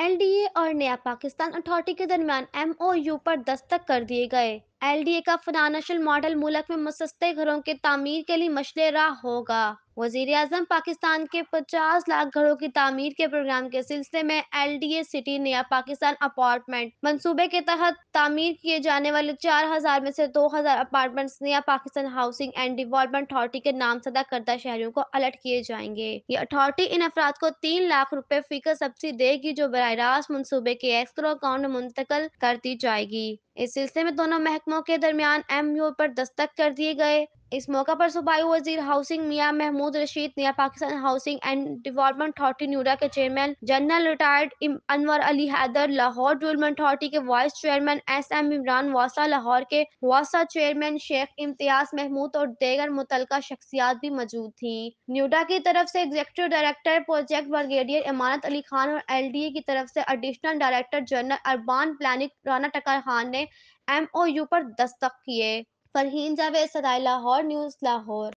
LDA और नया Pakistan authority के दरमियान MOU पर दस्तखत कर दिए गए। LDA का फाइनेंशियल मॉडल मुल्क में मुसस्ते घरों के तामीर के लिए मशले राह होगा। वजीर आजम पाकिस्तान के 50 लाख घरों की तामीर के प्रोग्राम के सिलसिले में LDA सिटी नया पाकिस्तान अपार्टमेंट मंसूबे के तहत तामीर किए जाने वाले 4000 में से 2000 अपार्टमेंट्स नया Pakistan housing and development authority के नाम सदा करदा शहरियों को अलर्ट किए जाएंगे। ये अथॉरिटी इन अफराद को 3 लाख रुपए फीकर सब्सिडी देगी जो बराह रास्त मंसूबे के एस्क्रो अकाउंट में मुंतकिल कर दी जाएगी। इस सिलसिले में दोनों महकमों के दरमियान MOU पर दस्तखत कर दिए गए। इस मौका पर सूबाई वजीर housing Miyan Mehmood Rasheed, Naya Pakistan housing and development authority न्यूरा के chairman general retired Anwar Ali Haider, Lahore development authority के वाइस चेयरमैन SM इमरान वासा, लाहौर के वासा चेयरमैन शेख इम्तियाज महमूद और दीगर मुतल्लिका शख्सियात भी मौजूद थी। न्यूडा की तरफ से executive director project brigadier Amanat Ali Khan और LDA की तरफ से additional director general urban planning Rana टकर खान ने MOU पर दस्तखत किए। फरहीन जावेद, सदाई लाहौर न्यूज़, लाहौर।